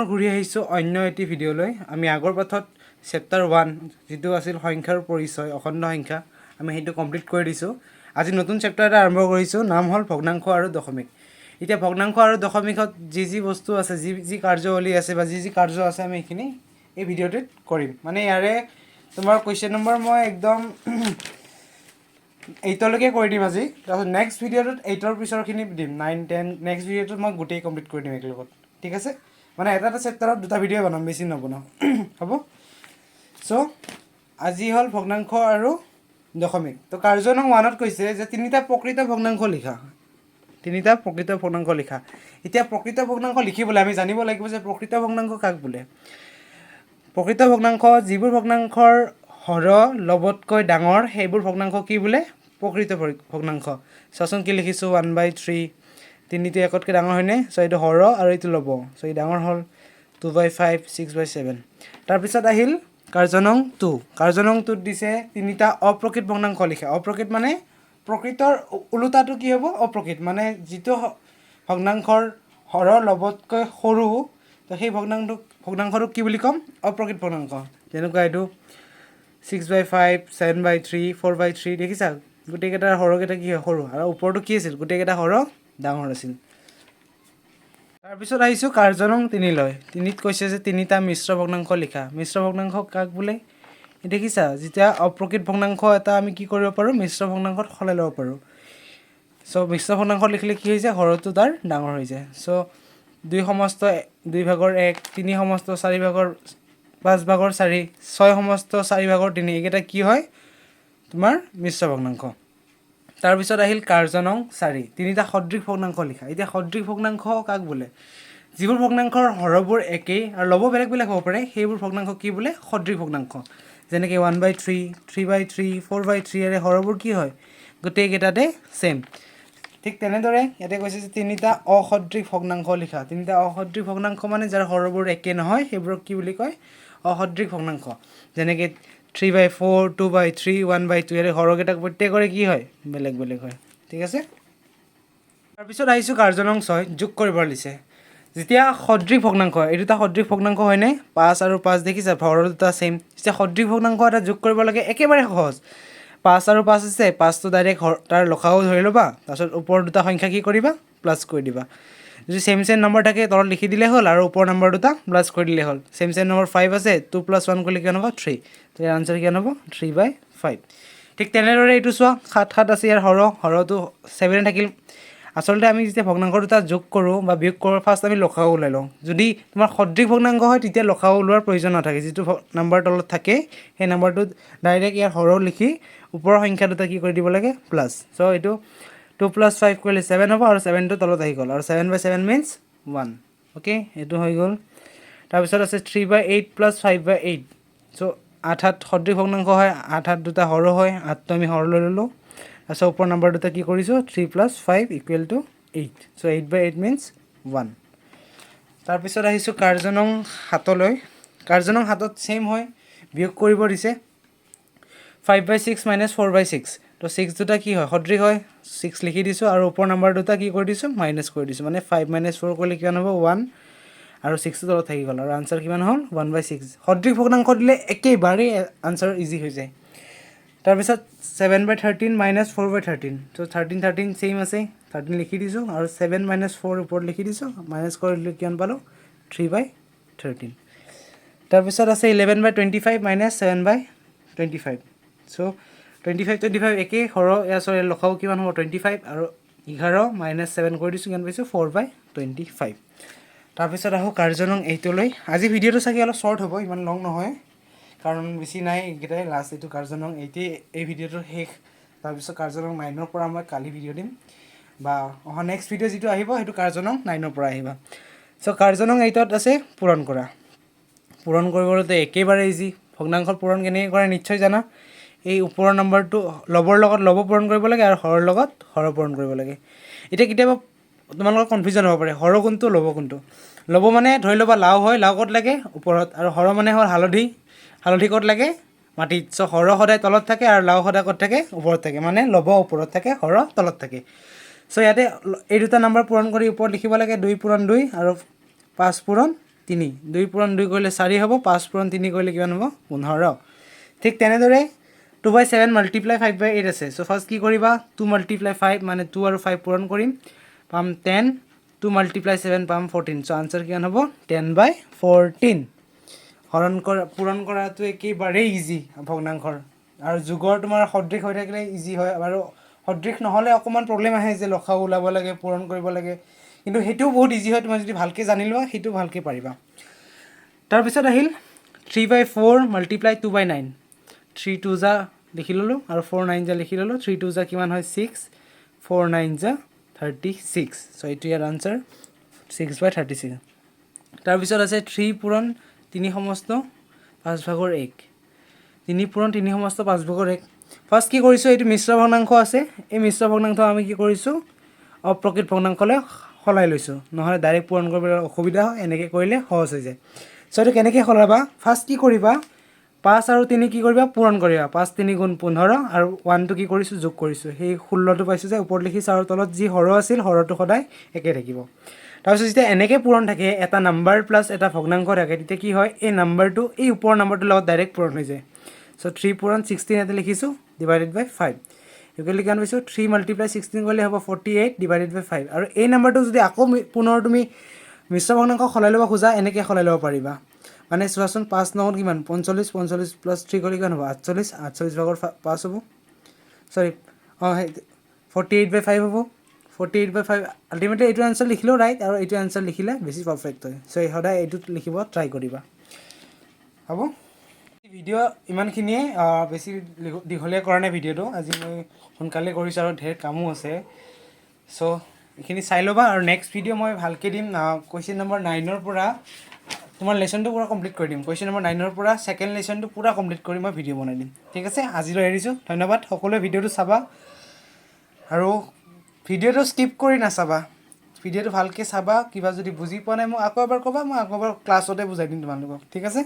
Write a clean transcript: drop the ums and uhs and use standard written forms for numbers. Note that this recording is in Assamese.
পুনৰ ঘূৰি আহিছোঁ অন্য এটি ভিডিঅ'লৈ। আমি আগৰ পাঠত চেপ্টাৰ 1 যিটো আছিল সংখ্যাৰ পৰিচয় অখণ্ড সংখ্যা আমি সেইটো কমপ্লিট কৰি দিছোঁ। আজি নতুন চেপ্টাৰ এটা আৰম্ভ কৰিছোঁ, নাম হ'ল ভগ্নাংশ আৰু দশমিক। এতিয়া ভগ্নাংশ আৰু দশমিকত যি বস্তু আছে, যি কাৰ্যৱলী আছে বা যি কাৰ্য আছে আমি এইখিনি এই ভিডিঅ'টোত কৰিম। মানে ইয়াৰে তোমাৰ কুৱেশ্যন নম্বৰ মই একদম 8লৈকে কৰি দিম আজি। তাৰপিছত নেক্সট ভিডিঅ'টোত 8ৰ পিছৰখিনি দিম, 9, 10 নেক্সট ভিডিঅ'টোত মই গোটেই কমপ্লিট কৰি দিম একেলগত। ঠিক আছে, মানে এটা চেপ্টাৰত 2টা ভিডিঅ' বনাম, বেছি নবনাওঁ। হ'ব। চ' আজি হ'ল ভগ্নাংশ আৰু দশমিক। তো কাৰ্য নং 1ত কৈছে যে 3টা প্ৰকৃত ভগ্নাংশ লিখা। 3টা প্ৰকৃত ভগ্নাংশ লিখা। এতিয়া প্ৰকৃত ভগ্নাংশ লিখিবলৈ আমি জানিব লাগিব যে প্ৰকৃত ভগ্নাংশ কাক বোলে। প্ৰকৃত ভগ্নাংশ যিবোৰ ভগ্নাংশৰ হৰ লবতকৈ ডাঙৰ সেইবোৰ ভগ্নাংশ কি বোলে? প্ৰকৃত ভগ্নাংশ। চোৱাচোন কি লিখিছোঁ, 1/3 3টো 1তকৈ ডাঙৰ হয়নে? চ' এইটো হৰ আৰু এইটো ল'ব, চ' এই ডাঙৰ হ'ল 2/5 6/7। তাৰপিছত আহিল কাৰ্য নং 2। কাৰ্য নং 2ত দিছে 3টা অপ্ৰকৃত ভগ্নাংশ লিখা। অপ্ৰকৃত মানে প্ৰকৃতৰ ওলোটাটো কি হ'ব? অপ্ৰকৃত। মানে যিটো ভগ্নাংশৰ হৰ লবতকৈ সৰু, তো সেই ভগ্নাংশটোক কি বুলি ক'ম? অপ্ৰকৃত ভগ্নাংশ। যেনেকুৱা এইটো 6/5 7/3 4/3 দেখিছা? গোটেইকেইটাৰ হৰকেইটা কি হয়? সৰু। আৰু ওপৰটো কি আছিল? গোটেইকেইটা হৰ ডাঙৰ আছিল। তাৰপিছত আহিছোঁ কাৰ্য নং 3লৈ। 3ত কৈছে যে 3টা মিশ্ৰ ভগ্নাংশ লিখা। মিশ্ৰ ভগ্নাংশ কাক বোলে? দেখিছা? যেতিয়া অপ্ৰকৃত ভগ্নাংশ এটা আমি কি কৰিব পাৰোঁ? মিশ্ৰ ভগ্নাংশত সলাই ল'ব পাৰোঁ। চ' মিশ্ৰ ভগ্নাংশ লিখিলে কি হৈ যায়? হৰটো তাৰ ডাঙৰ হৈ যায়। চ' 2 সমস্ত 2/1, 3 সমস্ত 4/5/4, 6 সমস্ত 4/3 এইকেইটা কি হয়? তোমাৰ মিশ্ৰ ভগ্নাংশ। তাৰপিছত আহিল কাৰ্য নং 4। 3টা সদৃশ ভগ্নাংশ লিখা। এতিয়া সদৃশ ভগ্নাংশ কাক বোলে? যিবোৰ ভগ্নাংশৰ হৰবোৰ একেই আৰু ল'ব বেলেগ বেলেগ হ'ব পাৰে, সেইবোৰ ভগ্নাংশ কি বোলে? সদৃশ ভগ্নাংশ। যেনেকৈ 1/3 3/3 4/3 এৰে হৰবোৰ কি হয়? গোটেইকেইটাতে ছেম। ঠিক তেনেদৰে ইয়াতে কৈছে যে 3টা অসদৃশ ভগ্নাংশ লিখা। 3টা অসদৃশ ভগ্নাংশ মানে যাৰ হৰবোৰ একে নহয়, সেইবোৰক কি বুলি কয়? অসদৃশ ভগ্নাংশ। যেনেকৈ 3/4 2/3 1/2 এৰে হৰকেইটাক প্ৰত্যেকৰে কি হয়? বেলেগ বেলেগ হয়। ঠিক আছে। তাৰপিছত আহিছোঁ কাৰ্য নং 6, যোগ কৰিব দিছে। যেতিয়া সদৃশ ভগ্নাংশ, এই দুটা সদৃশ ভগ্নাংশ হয়নে? 5 আৰু 5 দেখিছা? হৰ দুটা ছেইম। যেতিয়া সদৃশ ভগ্নাংশ এটা যোগ কৰিব লাগে, একেবাৰে সহজ। 5 আৰু 5 আছে, 5টো ডাইৰেক্ট তাৰ লসাও ধৰি ল'বা, তাৰপিছত ওপৰৰ দুটা সংখ্যা কি কৰিবা? প্লাছ কৰি দিবা। যদি ছেম নম্বৰ থাকে তলত লিখি দিলে হ'ল, আৰু ওপৰৰ নম্বৰ দুটা প্লাছ কৰি দিলে হ'ল। ছেম নম্বৰ 5 আছে, 2 + 1 কৰিলে কিমান হ'ব? 3। তো ইয়াৰ আনচাৰ কিমান হ'ব? 3/5। ঠিক তেনেদৰে এইটো চোৱা, 7 7 আছে ইয়াৰ হৰটো 7 থাকিল। আচলতে আমি যেতিয়া ভগ্নাংশ দুটা যোগ কৰোঁ বা বিয়োগ কৰোঁ, ফাৰ্ষ্ট আমি লসাও ওলাই লওঁ। যদি তোমাৰ সদৃশ ভগ্নাংশ হয় তেতিয়া লসাও ওলোৱাৰ প্ৰয়োজন নাথাকে। যিটো নম্বৰ তলত থাকে সেই নম্বৰটোত ডাইৰেক্ট ইয়াৰ হৰ লিখি ওপৰৰ সংখ্যা দুটা কি কৰি দিব লাগে? প্লাছ। চ' এইটো 2 + 5 কৰিলে 7 হ'ব, আৰু 7টো তলত আহি গ'ল, আৰু 7/7 মিনছ 1। অ'কে, এইটো হৈ গ'ল। তাৰপিছত আছে 3/8 + 5/8। চ' 8 8 সদৃশ ভগ্নাংশ হয়, 8 8 দুটা হৰ হয়, 8টো আমি হৰ লৈ ল'লোঁ। তাৰপিছত ওপৰৰ নম্বৰ দুটা কি কৰিছোঁ? 3 + 5 = 8। চ' 8/8 মিনছ 1। তাৰপিছত আহিছোঁ কাৰ্য নং 7লৈ। কাৰ্য নং 7ত ছেইম হয়, বিয়োগ কৰিব দিছে। 5/6 - 4/6। তো 6 দুটা কি হয়? সদৃশ হয়, 6 লিখি দিছোঁ, আৰু ওপৰৰ নম্বৰ দুটা কি কৰি দিছোঁ? মাইনাছ কৰি দিছোঁ। মানে 5 - 4 কৰিলে কিমান হ'ব? 1, আৰু 6টো তলত থাকি গ'ল, আৰু আনচাৰ কিমান হ'ল? 1/6। সদৃশ ভগ্নাংশ দিলে একেবাৰেই আনচাৰ ইজি হৈ যায়। তাৰপিছত 7/13 - 4/13। ত' 13 13 ছেইম আছে, 13 লিখি দিছোঁ, আৰু 7 - 4 ওপৰত লিখি দিছোঁ, মাইনাছ কৰিলে কিমান পালোঁ? 3/13। তাৰপিছত আছে 11/25 - 7/25। চ' 25 25 একেই, লসাও কিমান হ'ব? 25, আৰু 11 - 7 কৰি দিছোঁ, কিমান পাইছোঁ? 4/25। তাৰপিছত আহোঁ কাৰ্য নং 8লৈ। আজি ভিডিঅ'টো চাগে অলপ শ্বৰ্ট হ'ব, ইমান লং নহয়, কাৰণ বেছি নাই, এইকেইটাই লাষ্ট। এইটো কাৰ্য নং 8, এই ভিডিঅ'টোৰ শেষ। তাৰপিছত কাৰ্য নং 9ৰ পৰা মই কালি ভিডিঅ' দিম, বা অহা নেক্সট ভিডিঅ' যিটো আহিব সেইটো কাৰ্য নং 9ৰ পৰা আহিব। চ' কাৰ্য নং 8ত আছে পূৰণ কৰা। পূৰণ কৰিবলৈতো একেবাৰে ইজি। ভগ্নাংশৰ পূৰণ কেনেকৈ কৰে নিশ্চয় জানা। এই ওপৰৰ নম্বৰটো লবৰ লগত লব পূৰণ কৰিব লাগে, আৰু হৰৰ লগত হৰ পূৰণ কৰিব লাগে। এতিয়া কেতিয়াবা তোমালোকৰ কনফিউজন হ'ব পাৰে, হৰ কোনটো ল'ব কোনটো? ল'ব মানে ধৰি ল'বা লাও হয়, লাও ক'ত লাগে? ওপৰত। আৰু হৰ মানে হ'ল হালধি, হালধি ক'ত লাগে? মাটিত। চ' হৰ সদায় তলত থাকে, আৰু লাও সদায় ক'ত থাকে? ওপৰত থাকে। মানে ল'ব ওপৰত থাকে, হৰ তলত থাকে। চ' ইয়াতে এই দুটা নম্বৰ পূৰণ কৰি ওপৰত লিখিব লাগে 2 পূৰণ 2, আৰু 5 পূৰণ 3 2 পূৰণ 2 কৰিলে 4 হ'ব 5 পূৰণ 3 কৰিলে কিমান হ'ব 15 ঠিক তেনেদৰে 2/7 মাল্টিপ্লাই 5/8 আছে সো ফাৰ্স্ট কি কৰিবা 2 মাল্টিপ্লাই 5 মানে 2 আৰু 5 পূৰণ কৰিম পাম 10 2 মাল্টিপ্লাই 7 পাম 14 সো আনসাৰ কিমান হ'ব 10/14 হৰণ কৰা পূৰণ কৰাটো একেবাৰে ইজি ভগ্নাংশৰ আৰু যোগৰ তোমাৰ সদৃশ হৈ থাকিলে ইজি হয় আৰু সদৃশ নহলে অকমান প্ৰবলেম আহে যে লখা ওলাব লাগে পূৰণ কৰিব লাগে কিন্তু হেতু বহুত ইজি হয় তুমি যদি ভালকে জানি লোৱা হেতু ভালকে পাৰিবা তাৰ পিছত আহিল 3/4 মাল্টিপ্লাই 2/9 3 2 যা লিখি ললো আৰু 4 9 যা লিখি ললো 3 2 যা কিমান হয় 6 4 9 যা 36 সো এটো ইয়াৰ আনসাৰ 6/36 তাৰ পিছত আছে 3 পূৰণ 3 সমস্ত 5/1 3 পূৰণ 3 সমস্ত 5/1 ফাৰ্স্ট কি কৰিছো এটো মিশ্ৰ ভগ্নাংশ আছে এই মিশ্ৰ ভগ্নাংশ আমি কি কৰিছো অপ্ৰকৃত ভগ্নাংশলে খলাই লৈছো নহলে ডাইৰেক্ট পূৰণ কৰিবলৈ অসুবিধা হয় এনেকে কৰিলে সহজ হৈ যায় সো এটো কেনেকে খলাবা ফাৰ্স্ট কি কৰিবা 5 আৰু 3 কি কৰিবা পূৰণ কৰিবা 5 3 গুণ 15 আৰু 1 টো কি কৰিছো যোগ কৰিছো সেই 16 টো পাইছো যে ওপৰত লিখিছো আৰু তলত যি হৰ আছিল হৰটো সদায় একে থাকিব তাৰপিছত যেতিয়া এনেকে পূৰণ থাকে এটা নাম্বাৰ প্লাস এটা ভগ্নাংশ থাকে তেতিয়া কি হয় এই নাম্বাৰটো এই ওপৰৰ নাম্বাৰটোৰ লগত ডাইৰেক্ট পূৰণ হৈ যায় সো 3 পূৰণ 16 এতে লিখিছো ডিভাইডেড বাই 5 ইকুৱেল কিমান পাইছো 3 মাল্টিপ্লাই 16 কৰিলে হ'ব 48 ডিভাইডেড বাই 5 আৰু এই নাম্বাৰটো যদি আকৌ পুনৰ তুমি মিশ্ৰ ভগ্নাংশ খলাই ল'ব খোজা এনেকে খলাই ল'ব পাৰিবা মানে চোৱাচোন 5 9 কিমান 45 45 প্লাস 3 কৰিলে কিমান হ'ব 48 48 ভাগৰ 5 হ'ব সৰি 48/5 হ'ব 48/5 আলটিমেটলি এইটো আনসাৰ লিখিলেও ৰাইট আৰু এইটো আনসাৰ লিখিলে বেছি পাৰফেক্ট হয় সো সদায় এইটো লিখিব ট্ৰাই কৰিবা হ'ব ভিডিও ইমানখিনিয়ে বেছি দীঘলীয়া কৰা নাই ভিডিওটো আজি মই সোনকালে কৰিছো আৰু ঢেৰ কামো আছে সো এইখিনি চাই ল'বা আৰু নেক্সট ভিডিও মই ভালকে দিম কোৱেশ্চন নম্বৰ 9 ৰ পৰা তোমাৰ লেসনটো পুৰা কমপ্লিট কৰি দিম কোৱেশ্চন নম্বৰ 9 ৰ পৰা সেকেন্ড লেসনটো পুৰা কমপ্লিট কৰি মই ভিডিও বনাই দিম ঠিক আছে আজিলৈ এৰিছো ধন্যবাদ সকলোৱে ভিডিওটো চাবা আৰু ভিডিওটো স্কিপ কৰি নাচাবা ভিডিওটো ভালকে চাবা কিবা যদি বুজি পোৱা নাই মই আকৌ এবাৰ ক'বা মই আকৌ এবাৰ ক্লাছতে বুজাই দিম তোমালোকক ঠিক আছে